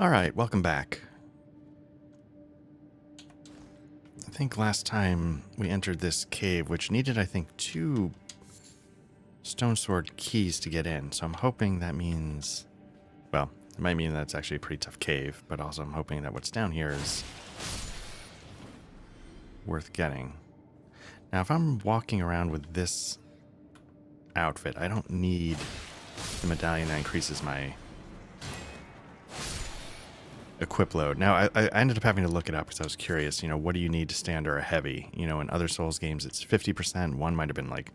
Alright, welcome back. I think last time we entered this cave, which needed, I think, 2 stone sword keys to get in. So I'm hoping that means... Well, it might mean that's actually a pretty tough cave, but also I'm hoping that what's down here is worth getting. Now, if I'm walking around with this outfit, I don't need the medallion that increases my equip load. Now, I ended up having to look it up because I was curious, what do you need to stay under a heavy? In other Souls games, it's 50%. One might have been like,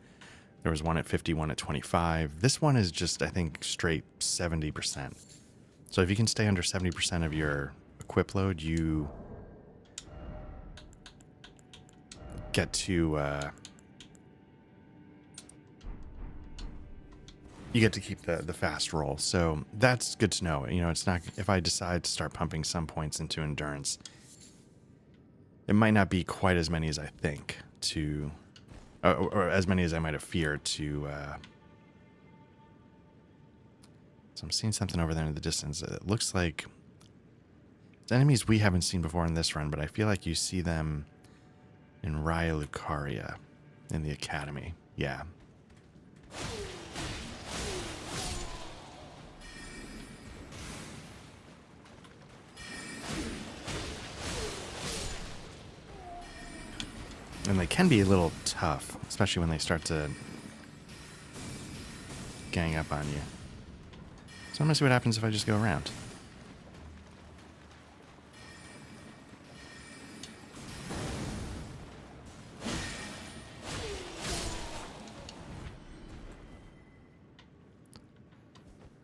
there was one at 50, one at 25. This one is just, I think, straight 70%. So if you can stay under 70% of your equip load, you get to, you get to keep the fast roll. So that's good to know. It's not, if I decide to start pumping some points into endurance, it might not be quite as many as I think to, or as many as I might have feared to, so I'm seeing something over there in the distance. It looks like it's enemies we haven't seen before in this run, but I feel like you see them in Raya Lucaria in the academy. Yeah. And they can be a little tough, especially when they start to gang up on you. So I'm going to see what happens if I just go around.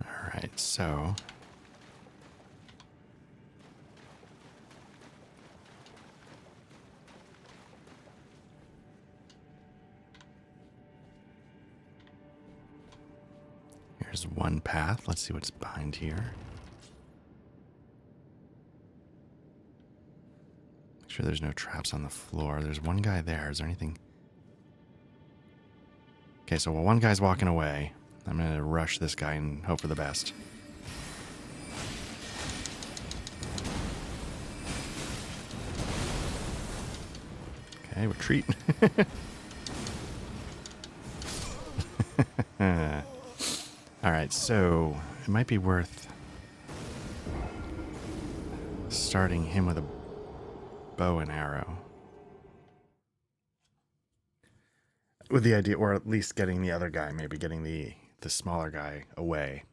Alright, so... Here's one path. Let's see what's behind here. Make sure there's no traps on the floor. There's one guy there. Is there anything? Okay, so while one guy's walking away, I'm going to rush this guy and hope for the best. Okay, retreat. Alright, so it might be worth starting him with a bow and arrow. With the idea, or at least getting the other guy, maybe getting the smaller guy away.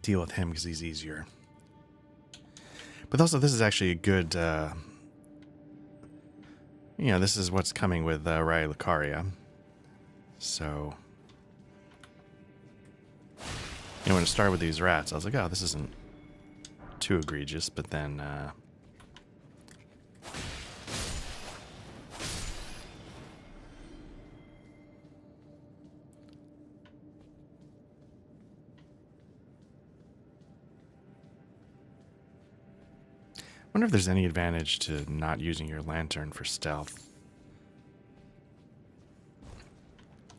Deal with him because he's easier. But also, this is actually a good, this is what's coming with Raya Lucaria. So, when it started with these rats, I was like, oh, this isn't too egregious, but then, wonder if there's any advantage to not using your lantern for stealth.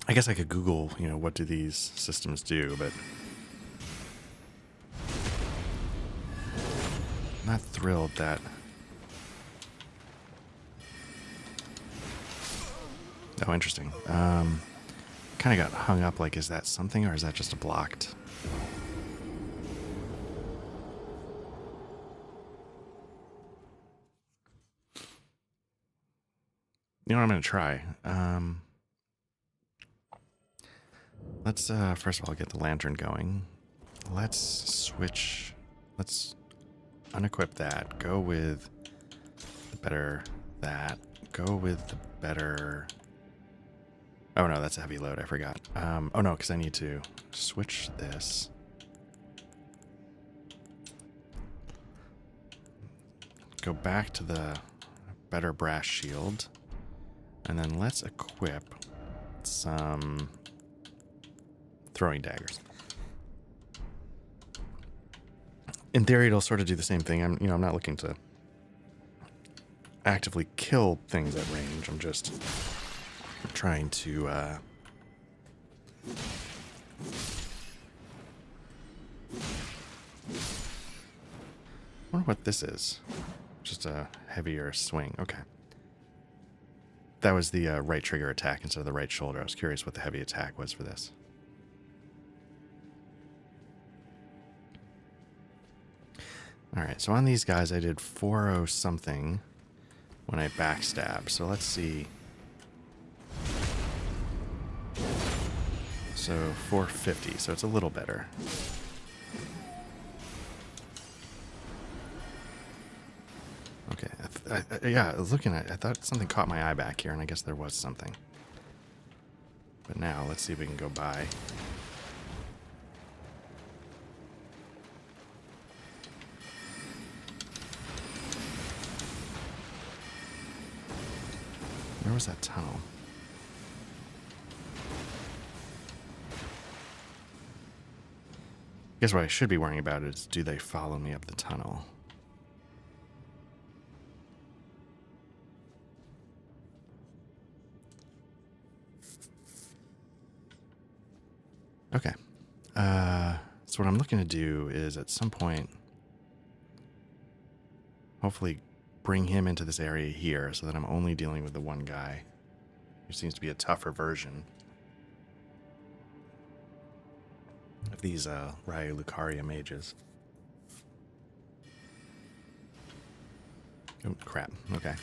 I guess I could Google, what do these systems do, but I'm not thrilled that... Oh, interesting. Kind of got hung up, like, is that something, or is that just a blocked... You know what I'm going to try? Let's, first of all, get the lantern going. Let's switch. Let's unequip that. Go with the better that. Go with the better... Oh, no, that's a heavy load. I forgot. Oh, no, because I need to switch this. Go back to the better brass shield. And then let's equip some throwing daggers. In theory, it'll sort of do the same thing. I'm not looking to actively kill things at range. I'm just trying to wonder what this is. Just a heavier swing. Okay. That was the right trigger attack instead of the right shoulder. I was curious what the heavy attack was for this. Alright, so on these guys I did 4-0 something when I backstab. So let's see. So 450, so it's a little better. Okay, yeah, I was looking at it. I thought something caught my eye back here, and I guess there was something. But now, let's see if we can go by. Where was that tunnel? I guess what I should be worrying about is, do they follow me up the tunnel? Okay. So what I'm looking to do is at some point, hopefully bring him into this area here so that I'm only dealing with the one guy who seems to be a tougher version of these Raya Lucaria mages. Oh, crap. Okay.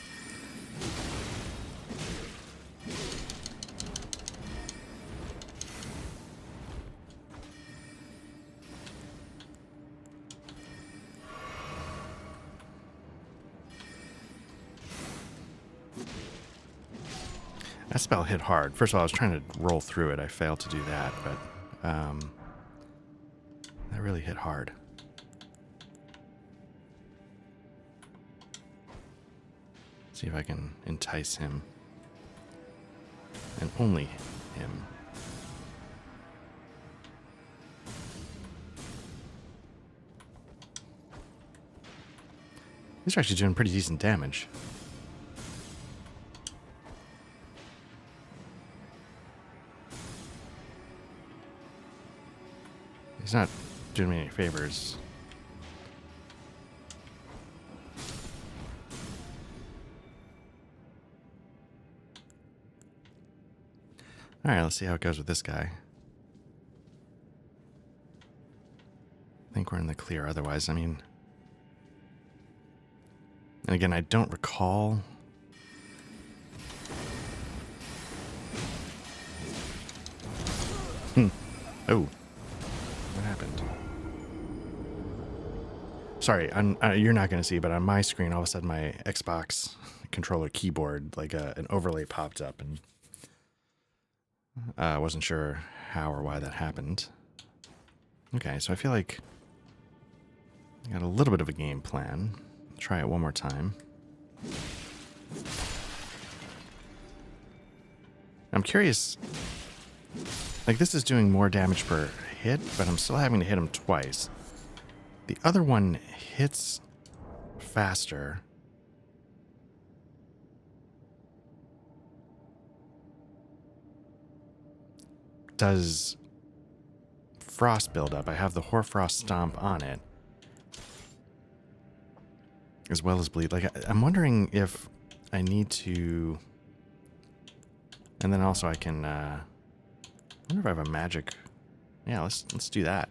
That spell hit hard. First of all, I was trying to roll through it. I failed to do that, but that really hit hard. See if I can entice him. And only him. These are actually doing pretty decent damage. He's not doing me any favors. Alright, let's see how it goes with this guy. I think we're in the clear otherwise. I mean... And again, I don't recall... Oh. What happened? Sorry, you're not going to see, but on my screen, all of a sudden my Xbox controller keyboard, like an overlay popped up, and I wasn't sure how or why that happened. Okay, so I feel like I got a little bit of a game plan. Try it one more time. I'm curious, like this is doing more damage per hit, but I'm still having to hit him twice. The other one hits faster. Does frost build up? I have the Hoarfrost Stomp on it, as well as bleed. Like I'm wondering if I need to, and then also I can. I wonder if I have a magic. Yeah, let's do that.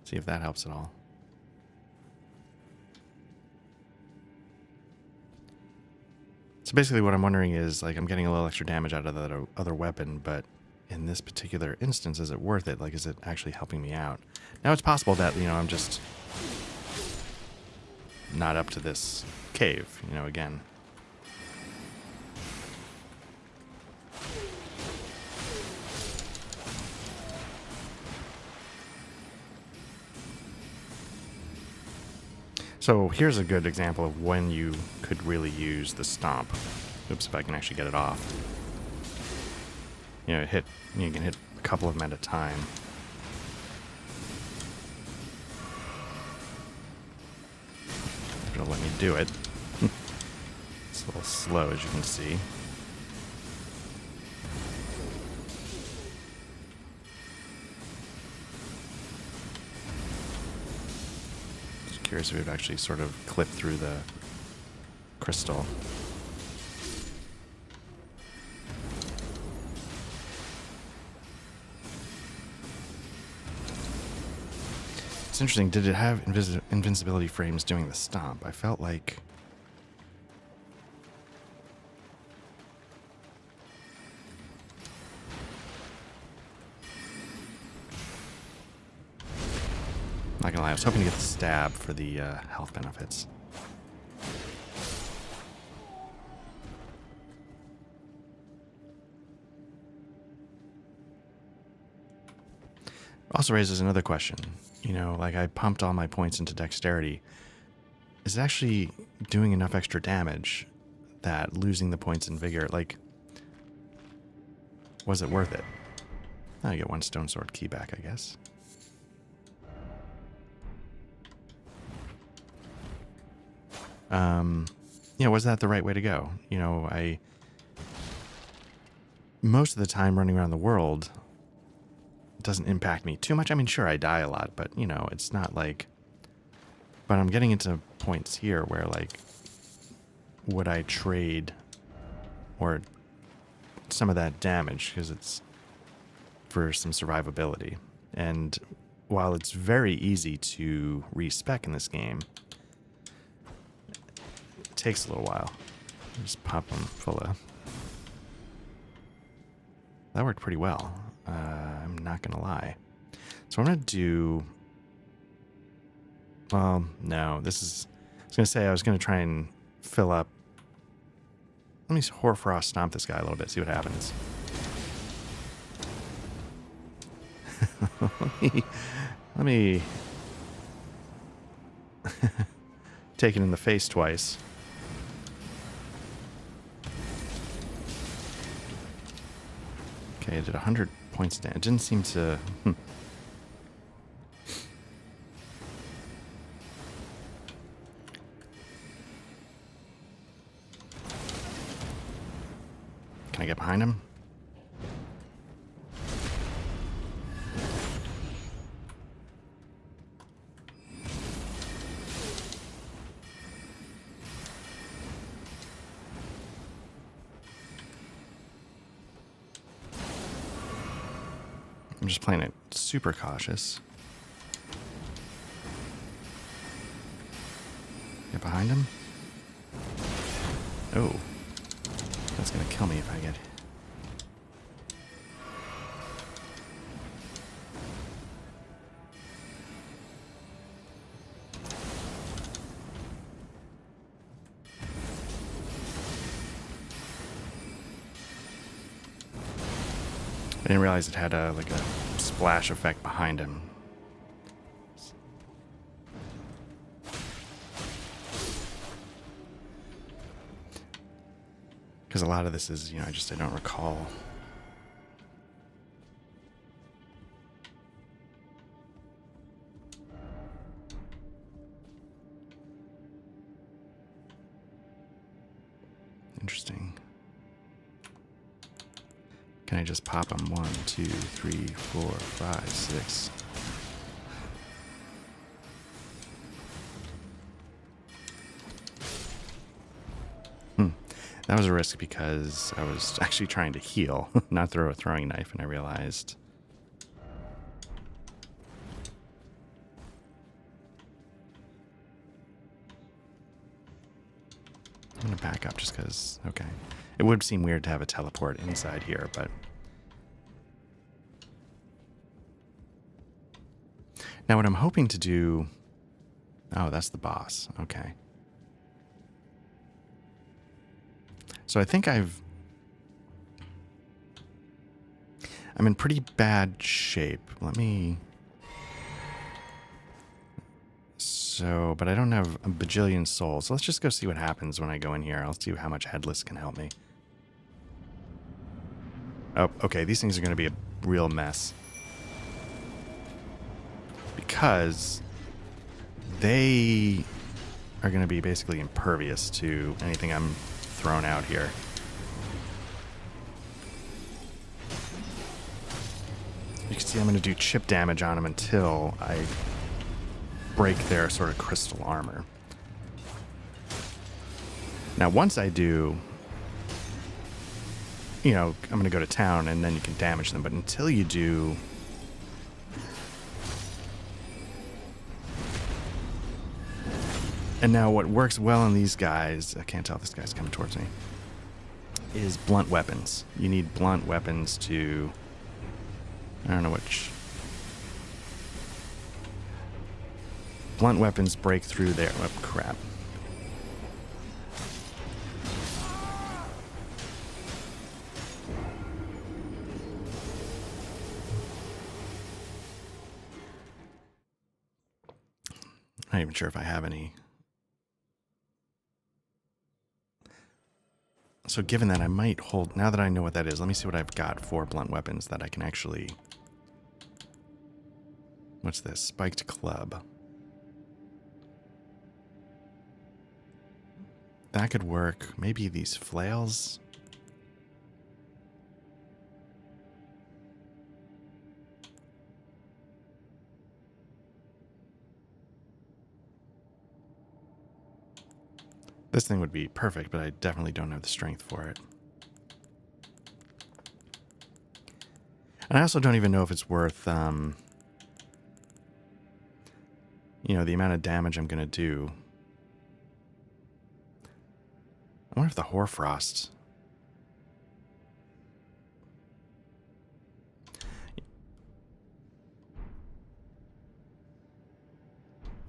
See if that helps at all. So basically what I'm wondering is, like, I'm getting a little extra damage out of that other weapon, but in this particular instance, is it worth it? Like, is it actually helping me out? Now, it's possible that, you know, I'm just not up to this cave, you know, again. So here's a good example of when you could really use the stomp. Oops, if I can actually get it off. You know, you can hit a couple of them at a time. It'll let me do it. It's a little slow, as you can see. curious if it would actually sort of clip through the crystal. It's interesting. Did it have invincibility frames doing the stomp? I felt like... Not gonna lie, I was hoping to get the stab for the health benefits. Also raises another question. You know, like I pumped all my points into dexterity. Is it actually doing enough extra damage that losing the points in vigor, like, was it worth it? I get one stone sword key back, I guess. You know, was that the right way to go? You know, most of the time running around the world, it doesn't impact me too much. I mean, sure, I die a lot, but, you know, it's not like... But I'm getting into points here where, like, would I trade or some of that damage because it's for some survivability. And while it's very easy to respec in this game, it takes a little while. Just pop them full of... That worked pretty well. I'm not going to lie. So I'm going to do... Well, no, this is... I was going to say I was going to try and fill up... Let me Hoarfrost stomp this guy a little bit, see what happens. let me take it in the face twice. Okay, I did 100 points down. It didn't seem to... Can I get behind him? I'm just playing it super cautious. Get behind him. Oh. That's going to kill me if I get... I didn't realize it had a splash effect behind him. Because a lot of this is, you know, I don't recall. Interesting. Can I just pop them? 1, 2, 3, 4, 5, 6. That was a risk because I was actually trying to heal, not throw a throwing knife, and I realized... I'm going to back up just because, okay. It would seem weird to have a teleport inside here, but... Now what I'm hoping to do... Oh, that's the boss. Okay. So I think I'm in pretty bad shape. Let me... So, but I don't have a bajillion souls. So let's just go see what happens when I go in here. I'll see how much Headless can help me. Oh, okay. These things are going to be a real mess. Because they are going to be basically impervious to anything I'm thrown out here. You can see I'm going to do chip damage on him until I break their sort of crystal armor. Now, once I do, you know, I'm going to go to town and then you can damage them. But until you do, and now what works well on these guys, I can't tell if this guy's coming towards me, is blunt weapons. You need blunt weapons to, I don't know which. Blunt weapons break through there. Oh, crap. I'm not even sure if I have any. So given that, I might hold, now that I know what that is, let me see what I've got for blunt weapons that I can actually, what's this? Spiked club. That could work. Maybe these flails. This thing would be perfect, but I definitely don't have the strength for it. And I also don't even know if it's worth, you know, the amount of damage I'm going to do. I wonder if the Hoarfrost...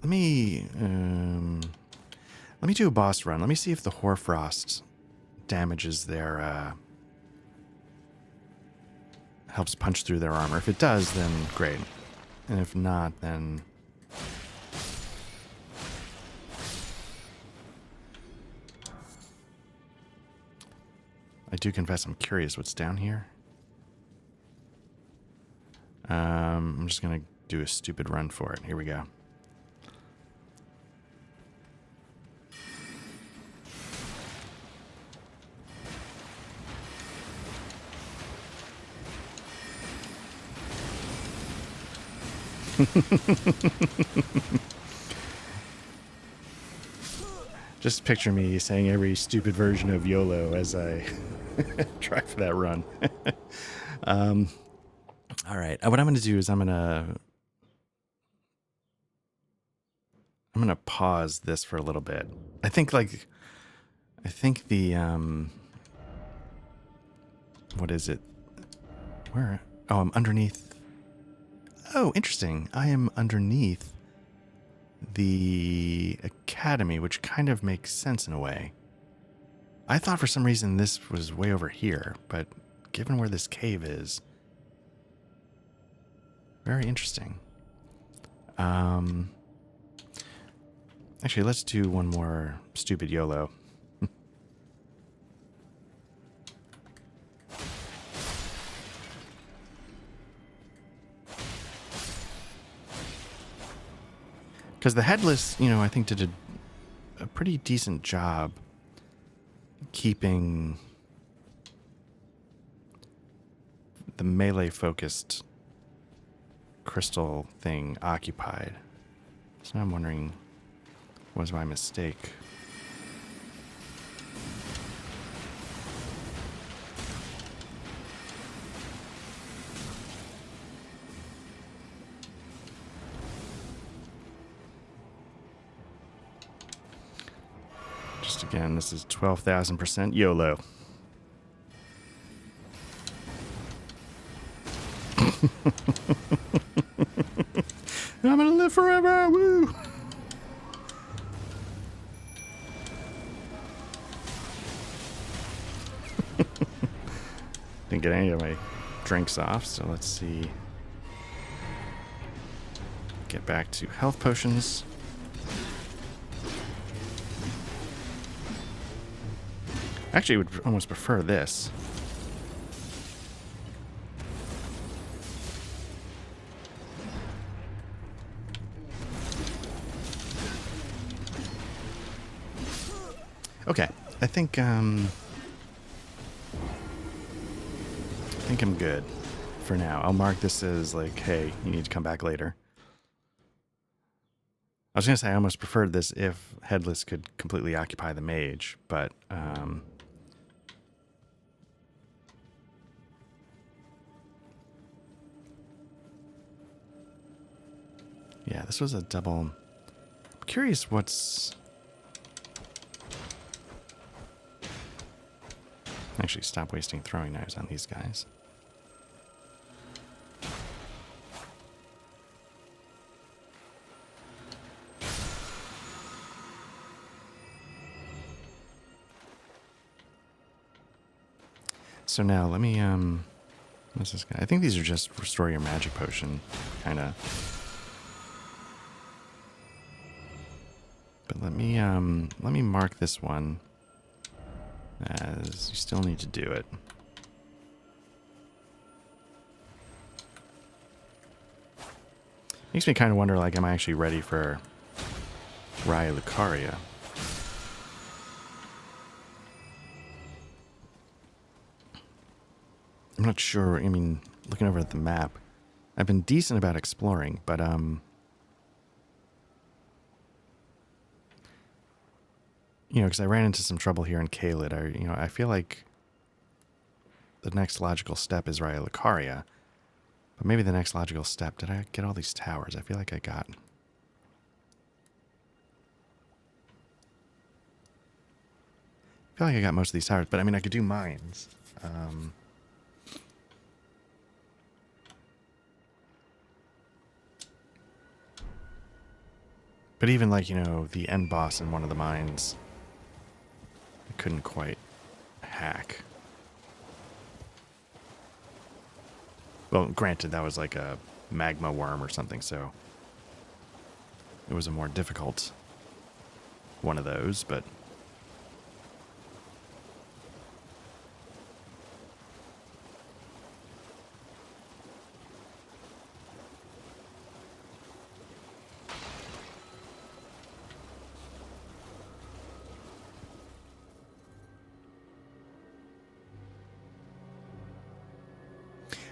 Let me do a boss run. Let me see if the Hoarfrost damages their, helps punch through their armor. If it does, then great. And if not, then... I do confess I'm curious what's down here. I'm just going to do a stupid run for it. Here we go. Just picture me saying every stupid version of YOLO as I try for that run. All right. What I'm going to do is I'm going to pause this for a little bit. I think the what is it? Where? Oh, I'm underneath. Oh, interesting. I am underneath the academy, which kind of makes sense in a way. I thought for some reason this was way over here, but given where this cave is, very interesting. Actually, let's do one more stupid YOLO. Because the Headless, you know, I think did a pretty decent job keeping the melee-focused crystal thing occupied. So now I'm wondering, what was my mistake? Again, this is 12,000% YOLO. I'm gonna live forever! Woo! Didn't get any of my drinks off, so let's see. Get back to health potions. Actually, I would almost prefer this. Okay, I think I'm good for now. I'll mark this as like, hey, you need to come back later. I was going to say I almost preferred this if Headless could completely occupy the mage, but yeah, this was a double. I'm curious what's... Actually, stop wasting throwing knives on these guys. So now let me what's this guy? I think these are just restore your magic potion kind of. But let me mark this one as you still need to do it. Makes me kind of wonder, like, am I actually ready for Raya Lucaria? I'm not sure. I mean, looking over at the map, I've been decent about exploring, but you know, because I ran into some trouble here in Caelid. I feel like the next logical step is Raya Lucaria, but maybe the next logical step. Did I get all these towers? I feel like I got. I feel like I got most of these towers, but I mean, I could do mines. But even, like, you know, the end boss in one of the mines, I couldn't quite hack. Well, granted, that was like a magma worm or something, so it was a more difficult one of those, but...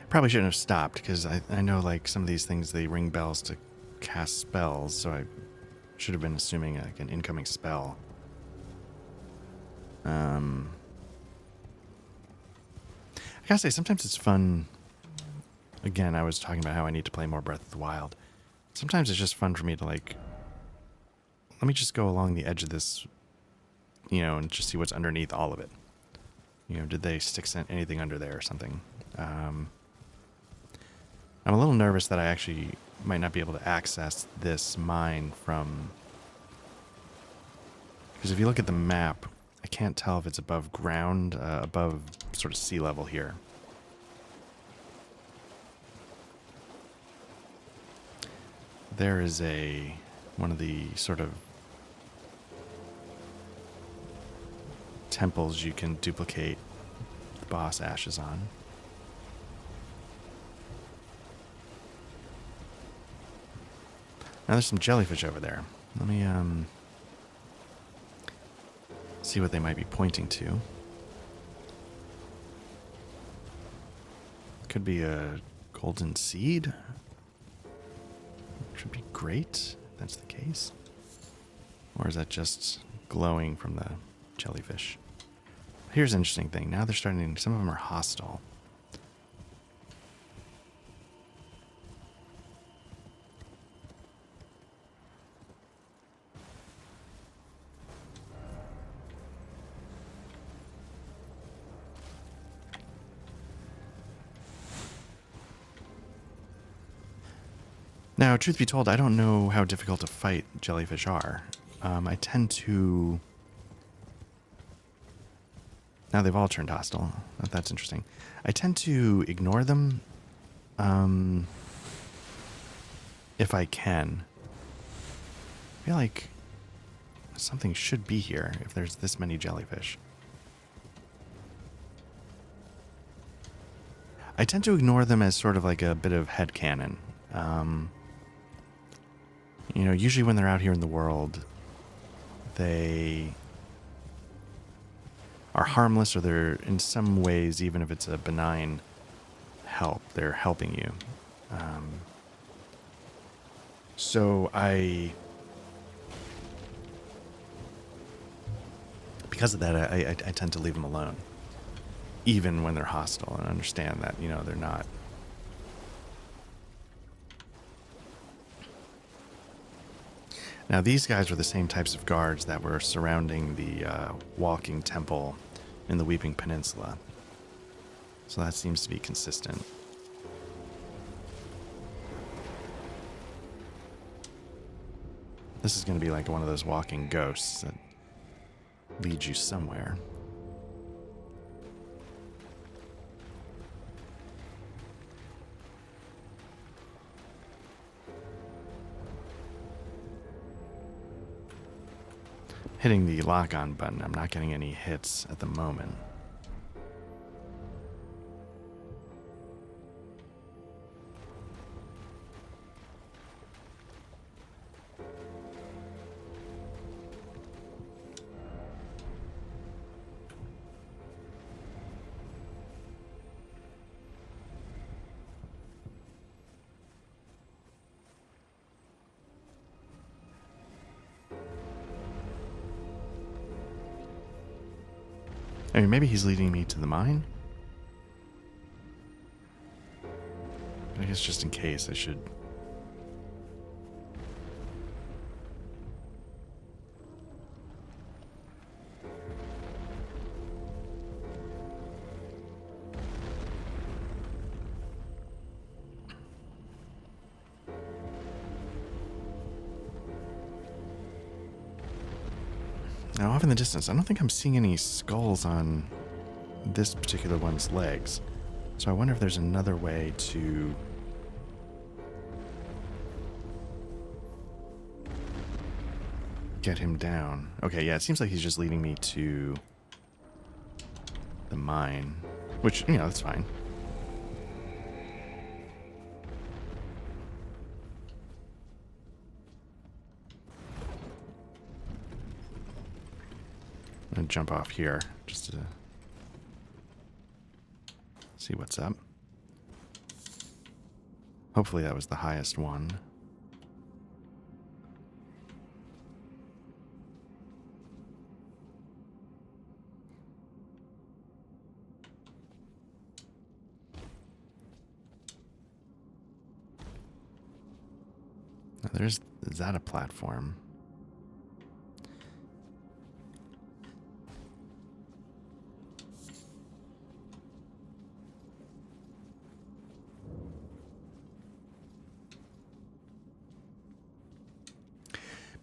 Probably shouldn't have stopped, because I know, like, some of these things, they ring bells to cast spells, so I should have been assuming, like, an incoming spell. I gotta say, sometimes it's fun. Again, I was talking about how I need to play more Breath of the Wild. Sometimes it's just fun for me to, like, let me just go along the edge of this, you know, and just see what's underneath all of it. You know, did they stick anything under there or something? I'm a little nervous that I actually might not be able to access this mine from... Because if you look at the map, I can't tell if it's above ground, above sort of sea level here. There is one of the sort of temples you can duplicate the boss ashes on. Now there's some jellyfish over there. Let me see what they might be pointing to. Could be a golden seed. Which would be great if that's the case. Or is that just glowing from the jellyfish? Here's an interesting thing. Now they're starting, some of them are hostile. Now, truth be told, I don't know how difficult to fight jellyfish are. I tend to... Now they've all turned hostile. That's interesting. I tend to ignore them if I can. I feel like something should be here if there's this many jellyfish. I tend to ignore them as sort of like a bit of headcanon. You know, usually when they're out here in the world, they are harmless, or they're in some ways, even if it's a benign help, they're helping you. So I because of that, I tend to leave them alone, even when they're hostile, and understand that, you know, they're not. Now, these guys were the same types of guards that were surrounding the walking temple in the Weeping Peninsula. So that seems to be consistent. This is going to be like one of those walking ghosts that leads you somewhere. Hitting the lock-on button. I'm not getting any hits at the moment. I mean, maybe he's leading me to the mine? But I guess just in case, I should... Now, off in the distance, I don't think I'm seeing any skulls on this particular one's legs. So I wonder if there's another way to... get him down. Okay, yeah, it seems like he's just leading me to the mine. Which, you know, that's fine. I'm gonna jump off here just to see what's up. Hopefully that was the highest one. Now is that a platform?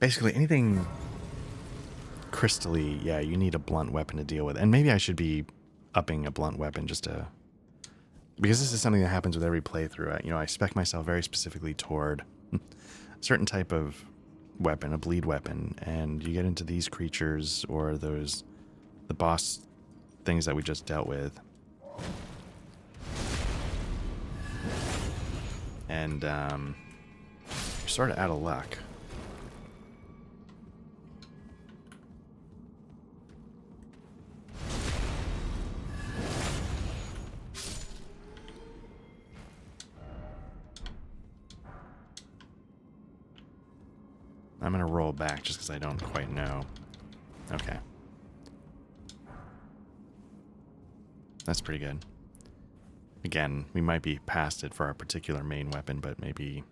Basically, anything crystally, yeah, you need a blunt weapon to deal with. And maybe I should be upping a blunt weapon just to... Because this is something that happens with every playthrough. You know, I spec myself very specifically toward a certain type of weapon, a bleed weapon. And you get into these creatures or the boss things that we just dealt with. And you're sort of out of luck. I'm going to roll back just because I don't quite know. Okay. That's pretty good. Again, we might be past it for our particular main weapon, but maybe...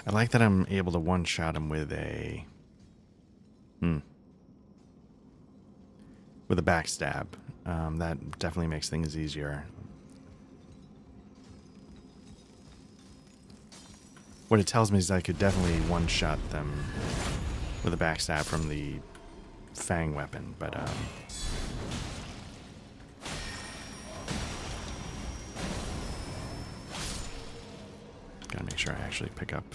I like that I'm able to one-shot him with a... with a backstab. That definitely makes things easier. What it tells me is I could definitely one-shot them with a backstab from the Fang weapon, but... gotta make sure I actually pick up...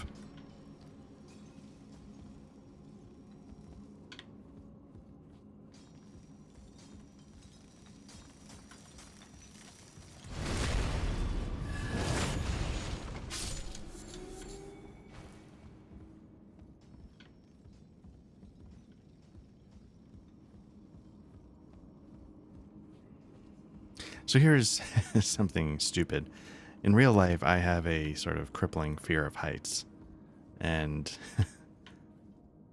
So here's something stupid. In real life, I have a sort of crippling fear of heights. And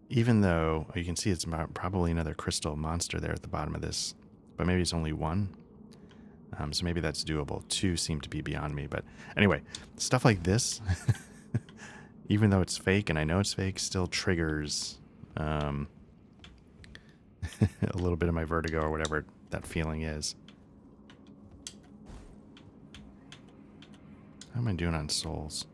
even though you can see it's probably another crystal monster there at the bottom of this, but maybe it's only one. So maybe that's doable. Two seem to be beyond me. But anyway, stuff like this, even though it's fake and I know it's fake, still triggers a little bit of my vertigo or whatever that feeling is. How am I doing on souls?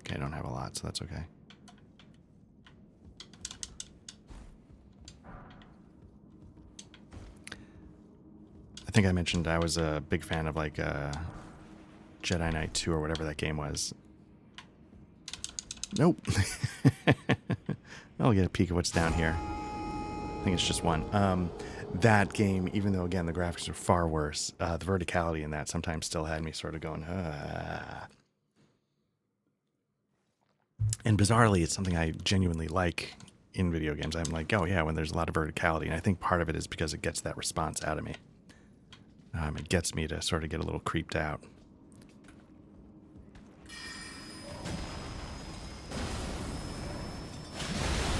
Okay, I don't have a lot, so that's okay. I think I mentioned I was a big fan of like Jedi Knight 2 or whatever that game was. Nope. I'll get a peek of what's down here. I think it's just one. That game, even though, again, the graphics are far worse, the verticality in that sometimes still had me sort of going, And bizarrely, it's something I genuinely like in video games. I'm like, oh yeah, when there's a lot of verticality. And I think part of it is because it gets that response out of me. It gets me to sort of get a little creeped out.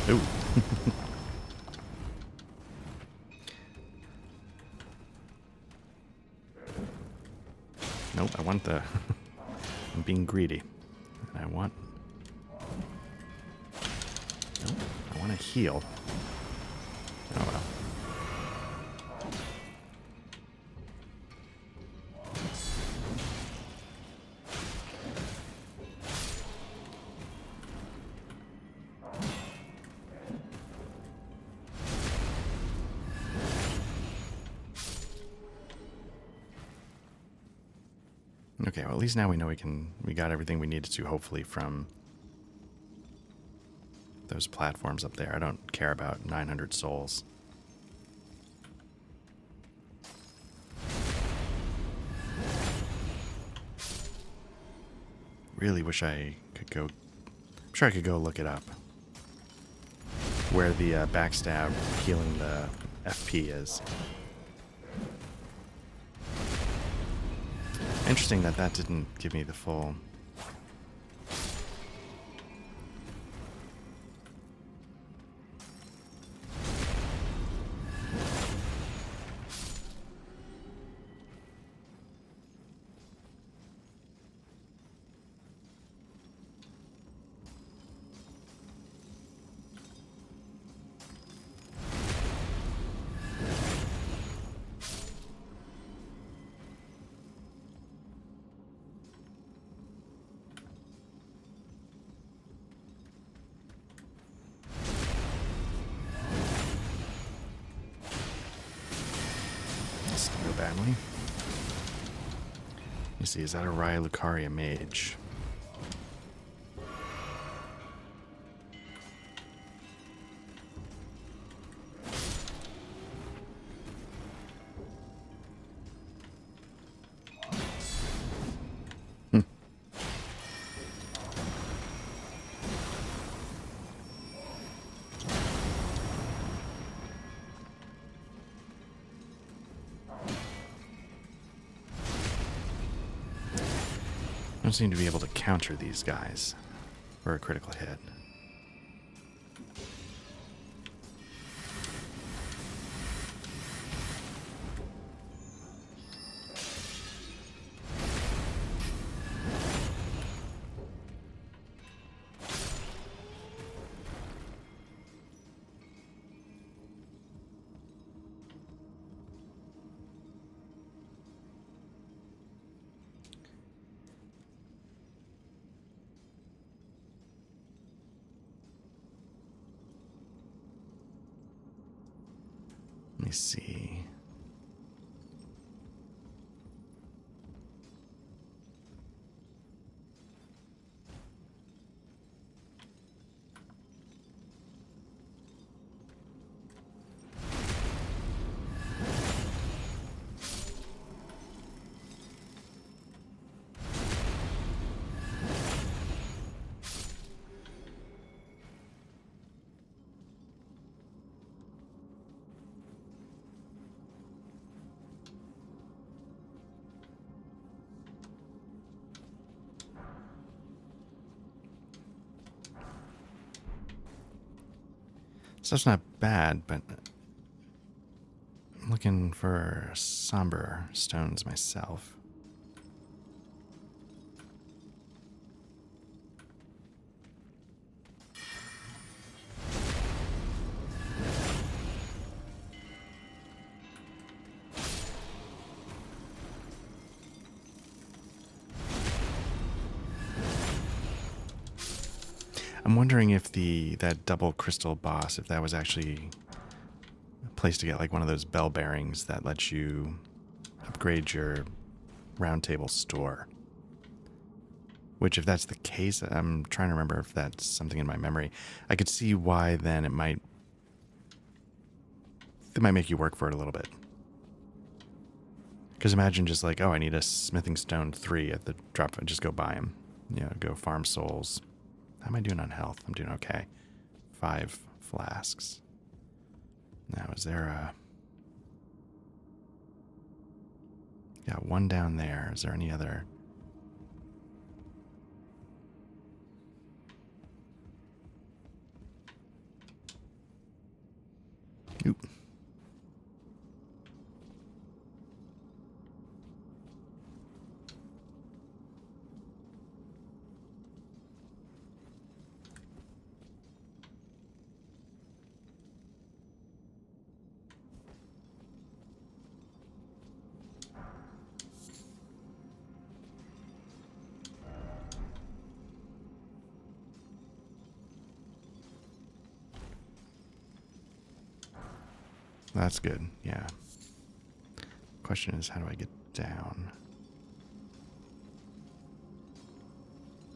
Ooh. Nope, I want the... I'm being greedy. And I want... Nope, I want to heal. Oh well. Okay, well at least now we know we got everything we needed to, hopefully, from those platforms up there. I don't care about 900 souls. Really wish I could go... I'm sure I could go look it up. Where the backstab healing the FP is. Interesting that that didn't give me the full... Go badly. Let me see, is that a Raya Lucaria mage? I don't seem to be able to counter these guys for a critical hit. Let me see. Stuff's not bad, but I'm looking for somber stones myself. I'm wondering if that double crystal boss, if that was actually a place to get like one of those bell bearings that lets you upgrade your round table store. Which, if that's the case, I'm trying to remember if that's something in my memory. I could see why then it might make you work for it a little bit. Because imagine just like, oh, I need a smithing stone 3 at the drop, just go buy them. You know, go farm souls. How am I doing on health? I'm doing okay. 5 flasks. Now, is there a... Got one down there. Is there any other... Oop. That's good, yeah. Question is, how do I get down?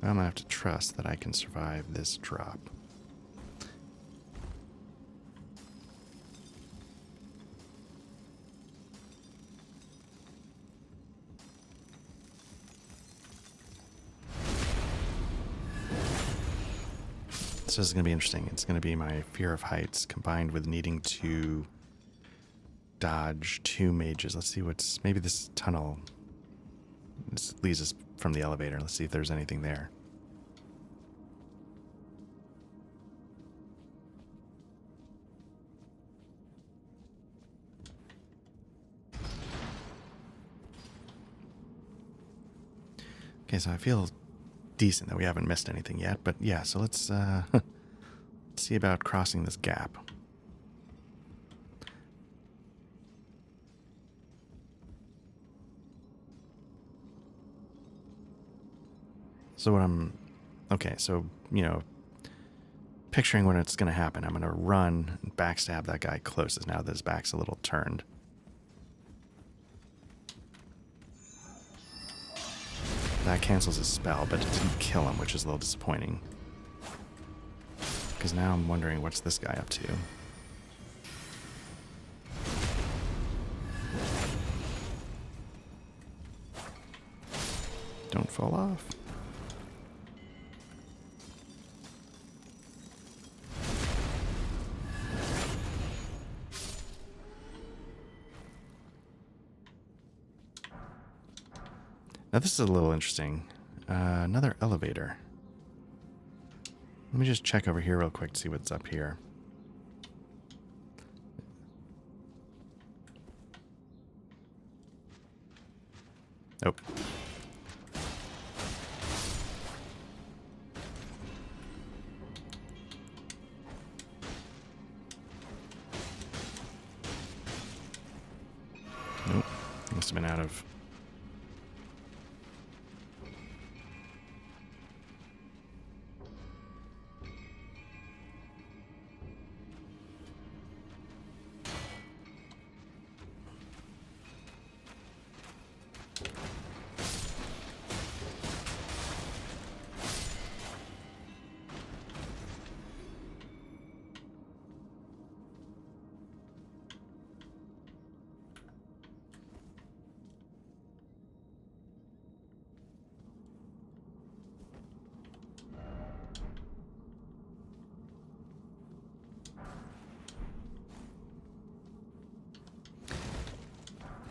I'm gonna have to trust that I can survive this drop. This is going to be interesting. It's going to be my fear of heights combined with needing to dodge 2 mages. Let's see what's... Maybe this tunnel... This leads us from the elevator. Let's see if there's anything there. Okay, so I feel decent that we haven't missed anything yet. But yeah, so let's see about crossing this gap. So what I'm... Okay, so, you know, picturing when it's going to happen, I'm going to run and backstab that guy closest now that his back's a little turned. That cancels his spell, but it didn't kill him, which is a little disappointing. Because now I'm wondering what's this guy up to. Don't fall off. Now this is a little interesting. Another elevator. Let me just check over here real quick to see what's up here. Oh. Nope. Must have been out of...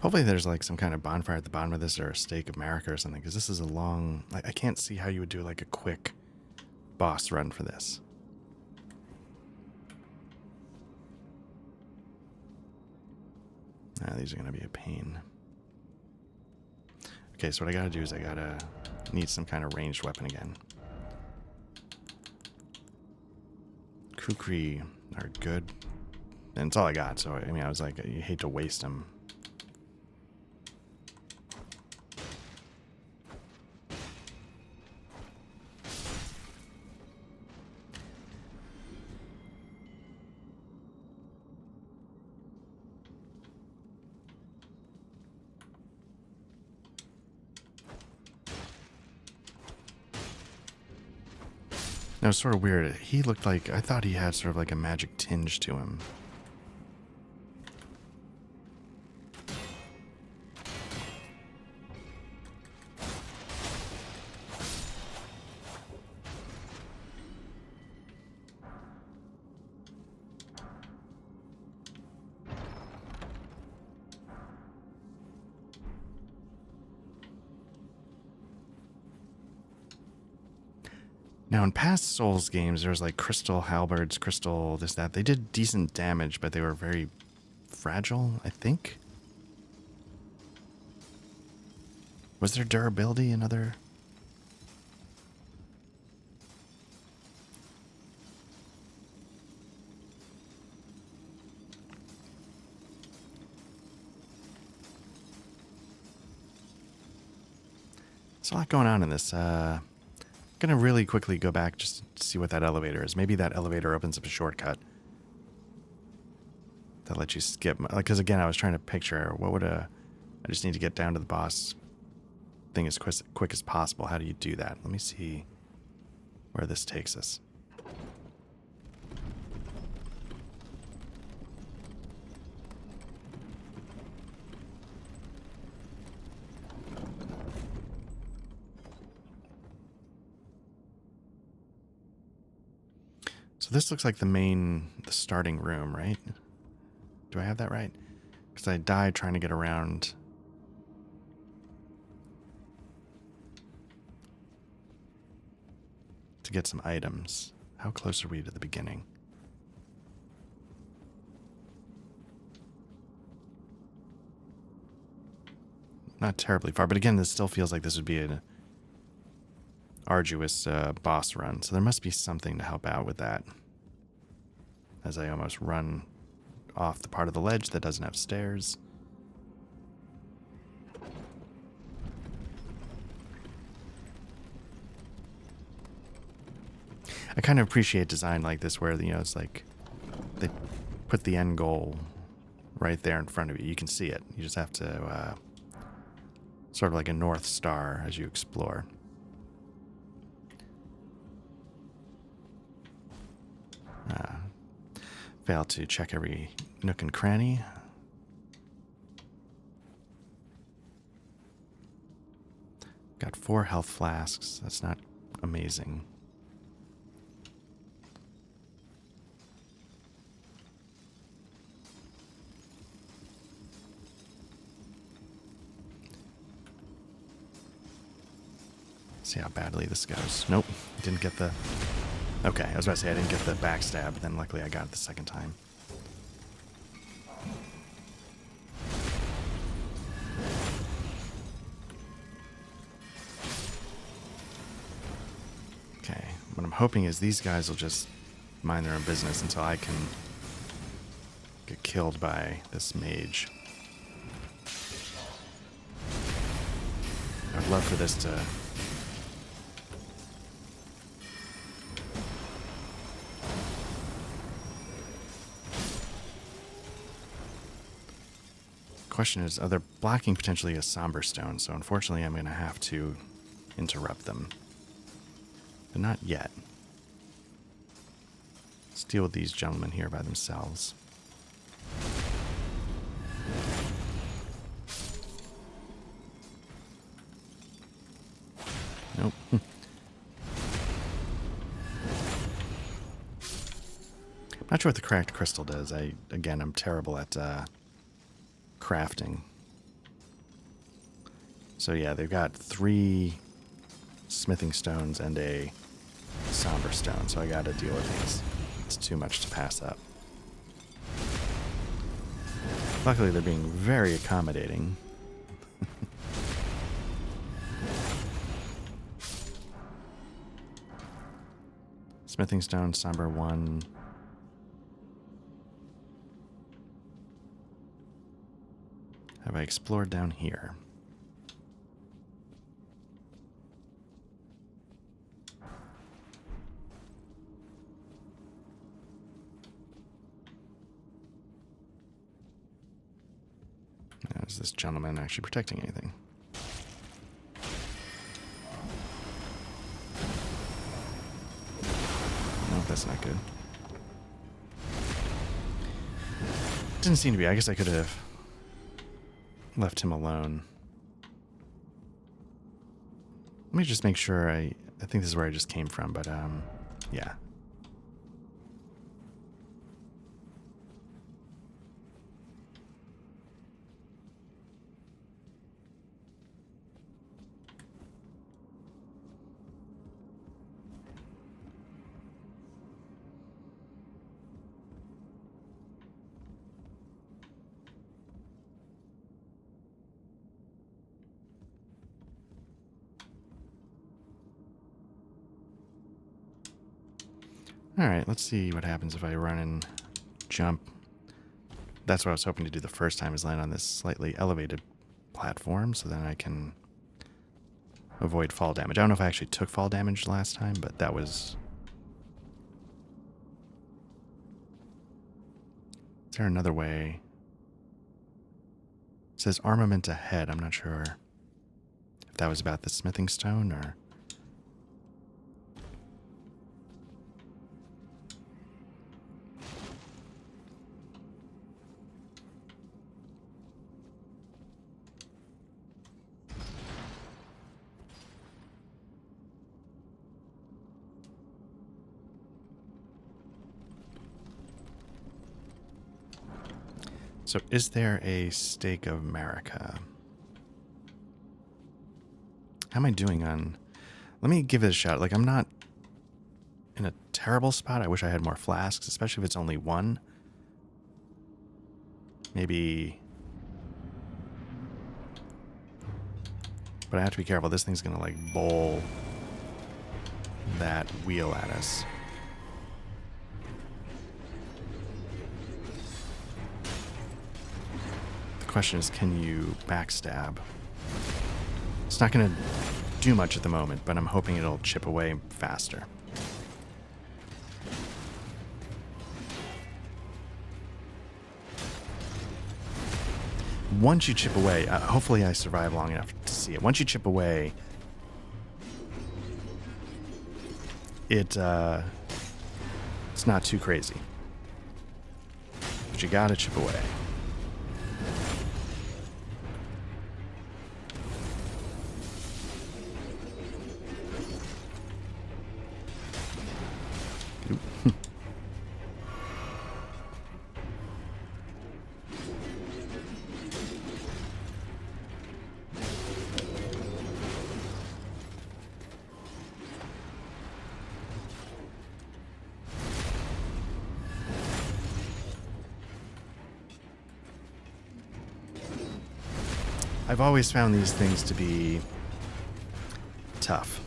Hopefully there's like some kind of bonfire at the bottom of this or a stake of Marika or something, because this is a long... I can't see how you would do like a quick boss run for this. These are going to be a pain. Okay, so what I gotta do is I gotta need some kind of ranged weapon again. Kukri are good. And it's all I got, so I mean, I was like, you hate to waste them. It was sort of weird. He looked like, I thought he had sort of like a magic tinge to him. Now, in past Souls games, there was like crystal halberds, crystal this, that. They did decent damage, but they were very fragile, I think. Was there durability in other? There's a lot going on in this. Gonna really quickly go back just to see what that elevator is. Maybe that elevator opens up a shortcut that lets you skip. Because again, I was trying to picture what would I just need to get down to the boss thing as quick as possible. How do you do that? Let me see where this takes us. So this looks like the starting room, right? Do I have that right? Because I died trying to get around. To get some items. How close are we to the beginning? Not terribly far, but again, this still feels like this would be an arduous boss run, so there must be something to help out with that. As I almost run off the part of the ledge that doesn't have stairs. I kind of appreciate design like this where, you know, it's like they put the end goal right there in front of you. You can see it. You just have to sort of like a North Star as you explore. Fail to check every nook and cranny. Got 4 health flasks. That's not amazing. See how badly this goes. Nope, didn't get the... Okay, I was about to say I didn't get the backstab, but then luckily I got it the second time. Okay, what I'm hoping is these guys will just mind their own business until I can get killed by this mage. I'd love for this to... Question is, they're blocking potentially a somber stone, so unfortunately I'm going to have to interrupt them. But not yet. Let's deal with these gentlemen here by themselves. Nope. Not sure what the cracked crystal does. Again, I'm terrible at crafting. So yeah, they've got 3 smithing stones and a somber stone, so I gotta deal with these. It's too much to pass up. Luckily, they're being very accommodating. Smithing stone, somber 1. Have I explored down here? Is this gentleman actually protecting anything? No, that's not good. Didn't seem to be. I guess I could have left him alone. Let me just make sure I think this is where I just came from, but yeah. Alright, let's see what happens if I run and jump. That's what I was hoping to do the first time, is land on this slightly elevated platform, so then I can avoid fall damage. I don't know if I actually took fall damage last time, but that was... Is there another way? It says armament ahead. I'm not sure if that was about the smithing stone or... So is there a Stake of America? How am I doing on... Let me give it a shot. Like, I'm not in a terrible spot. I wish I had more flasks, especially if it's only one. Maybe... But I have to be careful. This thing's going to, like, bowl that wheel at us. Question is, can you backstab? It's not going to do much at the moment, but I'm hoping it'll chip away faster. Once you chip away, hopefully I survive long enough to see it. Once you chip away, it's not too crazy. But you gotta chip away. I've always found these things to be tough.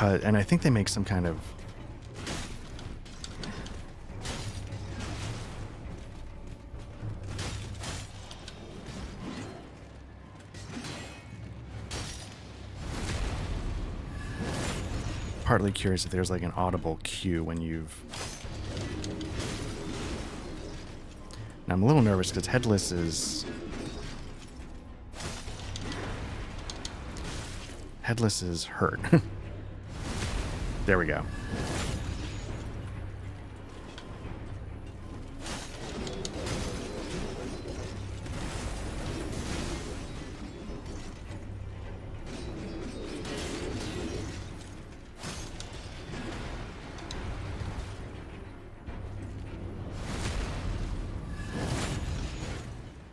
And I think they make some kind of... Partly curious if there's like an audible cue when you've... Now, I'm a little nervous because Headless is... Headless is hurt. There we go.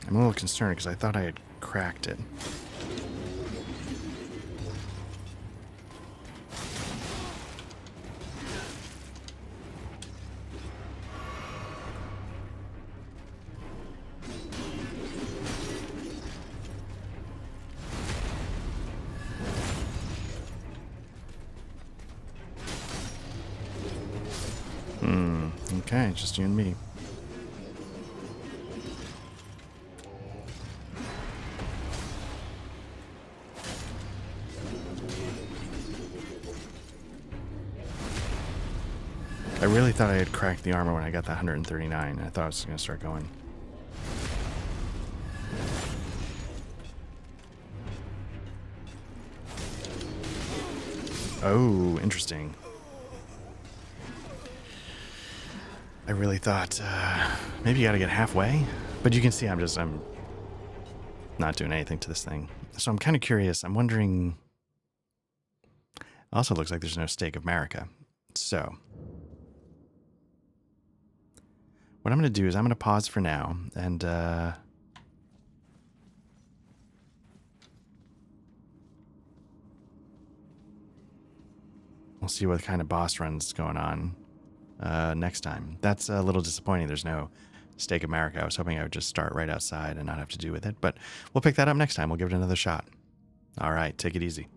I'm a little concerned because I thought I had cracked it. Okay, just you and me. I really thought I had cracked the armor when I got that 139. I thought I was going to start going. Oh, interesting. I really thought maybe you got to get halfway, but you can see I'm not doing anything to this thing. So I'm kind of curious. I'm wondering. Also, looks like there's no stake of Marika. So what I'm going to do is I'm going to pause for now, and we'll see what kind of boss runs going on next time. That's a little disappointing. There's no stake of Marika. I was hoping I would just start right outside and not have to do with it, but we'll pick that up next time. We'll give it another shot. All right, take it easy.